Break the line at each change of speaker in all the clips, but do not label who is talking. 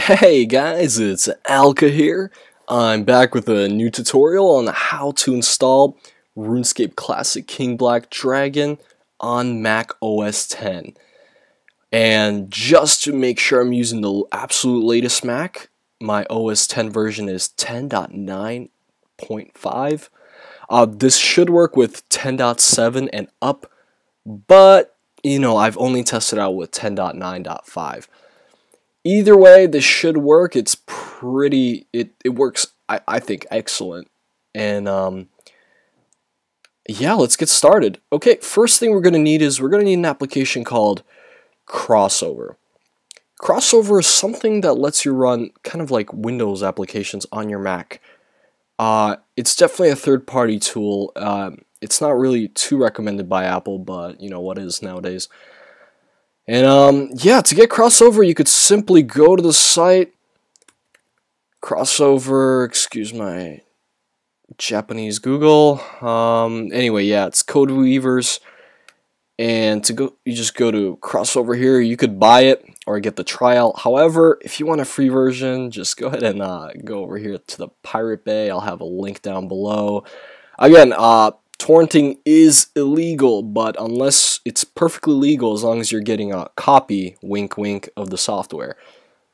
Hey guys, it's Aleka here. I'm back with a new tutorial on how to install RuneScape Classic King Black Dragon on Mac OS X. And just to make sure I'm using the absolute latest Mac, my OS X version is 10.9.5. This should work with 10.7 and up, but I've only tested out with 10.9.5. Either way, this should work. It's pretty, it works, I think, excellent. And yeah, let's get started. Okay, first thing we're going to need is an application called Crossover. Crossover is something that lets you run kind of like Windows applications on your Mac. It's definitely a third-party tool. It's not really too recommended by Apple, but what is nowadays. And yeah, to get Crossover, you could simply go to the site. Crossover, excuse my Japanese Google. Anyway, yeah, it's Code Weavers. And you just go to Crossover here. You could buy it or get the trial. However, if you want a free version, just go ahead and go over here to the Pirate Bay. I'll have a link down below. Again, torrenting is illegal, but unless it's perfectly legal, as long as you're getting a copy, wink wink, of the software.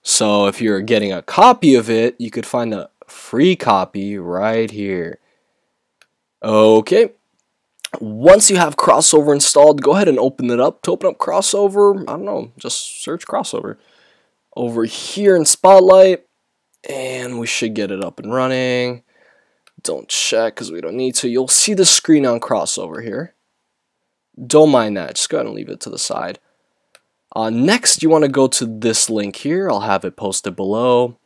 So if you're getting a copy of it, you could find a free copy right here. Okay. Once you have Crossover installed, go ahead and open it up. To open up Crossover, I don't know, just search Crossover over here in Spotlight, and we should get it up and running. Don't check because we don't need to. You'll see the screen on Crossover here. Don't mind that. Just go ahead and leave it to the side. Next, you want to go to this link here. I'll have it posted below.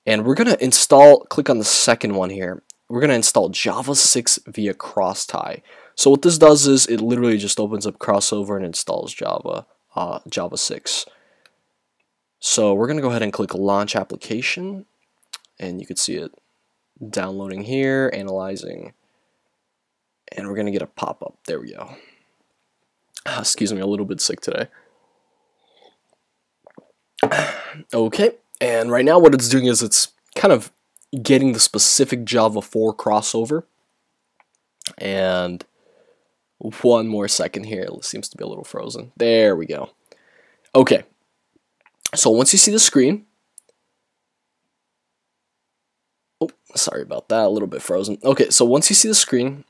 And we're going to install, click on the second one here. We're going to install Java 6 via crosstie. So what this does is it literally just opens up Crossover and installs Java 6. So we're going to go ahead and click Launch Application. And you can see it downloading here, analyzing, and we're gonna get a pop-up. There we go. Excuse me, a little bit sick today. Okay, and right now what it's doing is it's kind of getting the specific Java 4 Crossover. And one more second here, it seems to be a little frozen. There we go. Okay, so once you see the screen, oh, sorry about that, a little bit frozen. Okay, so once you see the screen,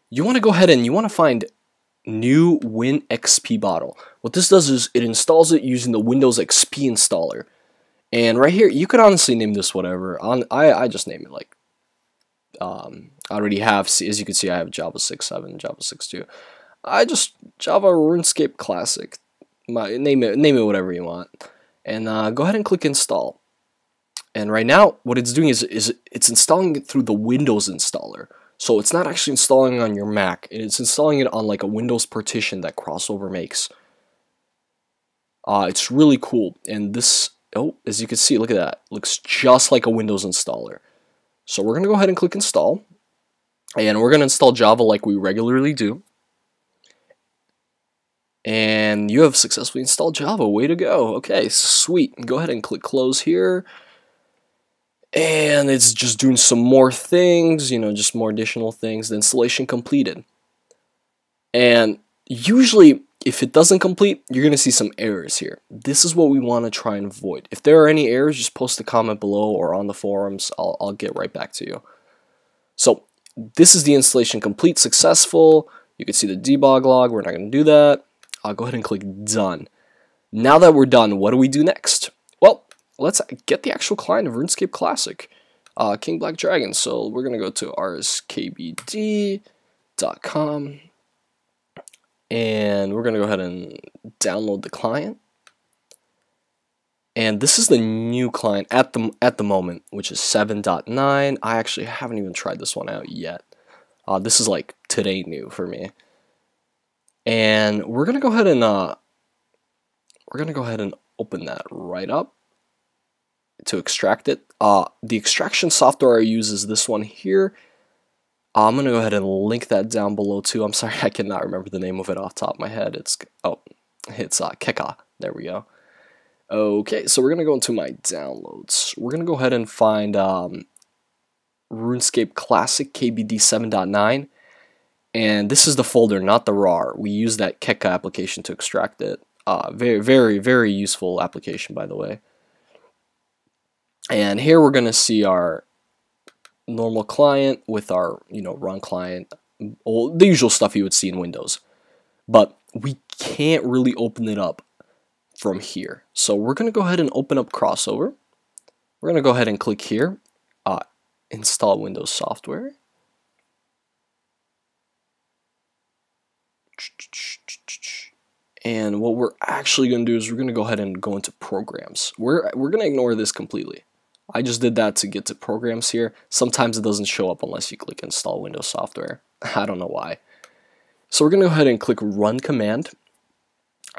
you want to go ahead and you want to find New WinXP Bottle. What this does is it installs it using the Windows XP installer. And right here, you could honestly name this whatever. I just name it like, I already have, as you can see, I have Java 6.7, Java 6.2. Java RuneScape Classic. Name it whatever you want. And go ahead and click Install. And right now, what it's doing is it's installing it through the Windows installer. So it's not actually installing it on your Mac. It's installing it on like a Windows partition that Crossover makes. It's really cool. And this, oh, as you can see, look at that. Looks just like a Windows installer. So we're going to go ahead and click Install. And we're going to install Java like we regularly do. And you have successfully installed Java. Way to go. Okay, sweet. Go ahead and click Close here. And it's just doing some more things, just more additional things. The installation completed. And usually, if it doesn't complete, you're going to see some errors here. This is what we want to try and avoid. If there are any errors, just post a comment below or on the forums. I'll get right back to you. So, this is the installation complete, successful. You can see the debug log. We're not going to do that. I'll go ahead and click Done. Now that we're done, what do we do next? Well, let's get the actual client of RuneScape Classic, King Black Dragon. So we're going to go to RSCKbd.com, and we're going to go ahead and download the client. And this is the new client at the moment, which is 7.9. I actually haven't even tried this one out yet. This is like today new for me. And we're going to go ahead and open that right up to extract it. The extraction software I use is this one here. I'm going to go ahead and link that down below too. I'm sorry, I cannot remember the name of it off the top of my head. It's Keka. There we go. Okay, so we're going to go into my downloads. We're going to go ahead and find RuneScape Classic KBD 7.9. And this is the folder, not the RAR. We use that Keka application to extract it. Very, very, very useful application, by the way. And here we're going to see our normal client with our, run client. Well, the usual stuff you would see in Windows. But we can't really open it up from here. So we're going to go ahead and open up Crossover. We're going to go ahead and click here, install Windows software. And what we're actually going to do is we're going to go ahead and go into programs. We're going to ignore this completely. I just did that to get to programs here. Sometimes it doesn't show up unless you click install Windows software. I don't know why. So we're going to go ahead and click run command.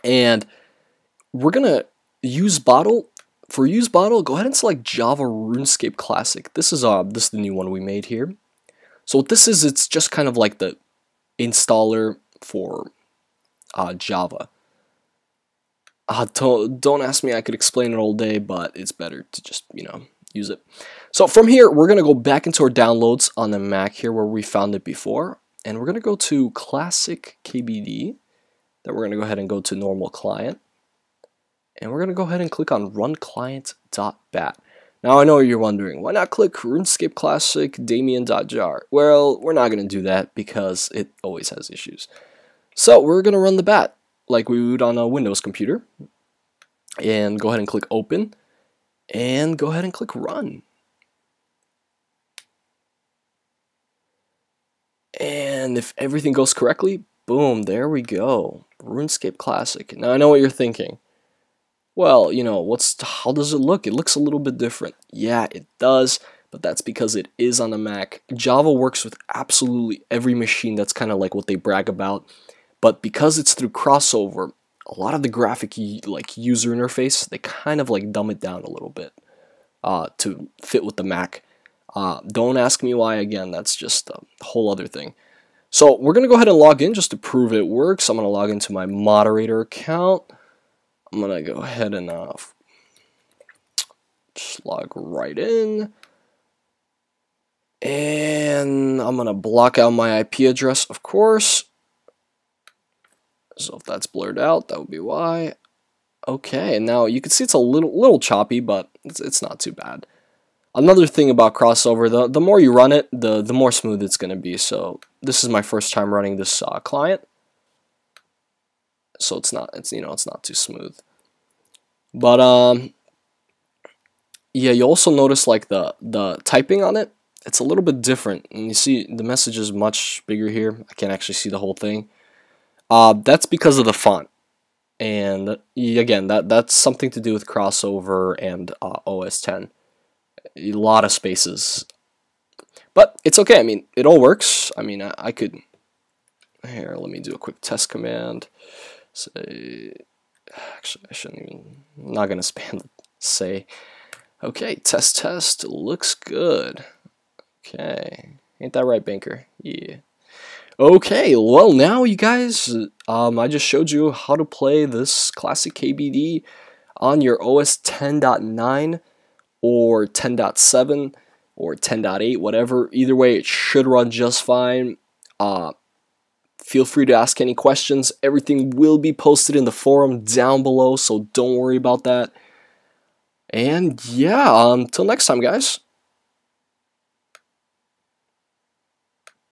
And we're going to use bottle. For use bottle, go ahead and select Java RuneScape Classic. This is the new one we made here. So what this is, it's just kind of like the installer for Java. Don't ask me, I could explain it all day, but it's better to just, use it. So from here, we're going to go back into our downloads on the Mac here where we found it before. And we're going to go to Classic KBD. Then we're going to go ahead and go to Normal Client. And we're going to go ahead and click on Run Client.bat. Now I know you're wondering, why not click RuneScape Classic Damien.jar? Well, we're not going to do that because it always has issues. So we're going to run the bat like we would on a Windows computer. And go ahead and click Open. And go ahead and click Run. And if everything goes correctly, boom, there we go. RuneScape Classic. Now I know what you're thinking. Well, how does it look? It looks a little bit different. Yeah, it does, but that's because it is on a Mac. Java works with absolutely every machine. That's kind of like what they brag about. But because it's through Crossover, a lot of the graphic user interface, they kind of dumb it down a little bit to fit with the Mac. Don't ask me why, again, that's just a whole other thing. So we're going to go ahead and log in just to prove it works. I'm going to log into my moderator account. I'm going to go ahead and just log right in. And I'm going to block out my IP address, of course. So if that's blurred out, that would be why. Okay, and now you can see it's a little choppy, but it's not too bad. Another thing about Crossover, the more you run it, the more smooth it's going to be. So this is my first time running this client. So it's not too smooth. But yeah, you also notice the typing on it, it's a little bit different. And you see the message is much bigger here. I can't actually see the whole thing. That's because of the font. And again, that's something to do with Crossover and OS 10. A lot of spaces. But it's okay. I mean, it all works. I mean, I could... Here, let me do a quick test command. Say... Actually, I shouldn't even... I'm not going to spam say. Okay, test. Looks good. Okay. Ain't that right, Banker? Yeah. Okay, well now you guys, I just showed you how to play this Classic KBD on your OS 10.9 or 10.7 or 10.8, whatever. Either way, it should run just fine. Feel free to ask any questions. Everything will be posted in the forum down below, so don't worry about that. And yeah, until next time, guys.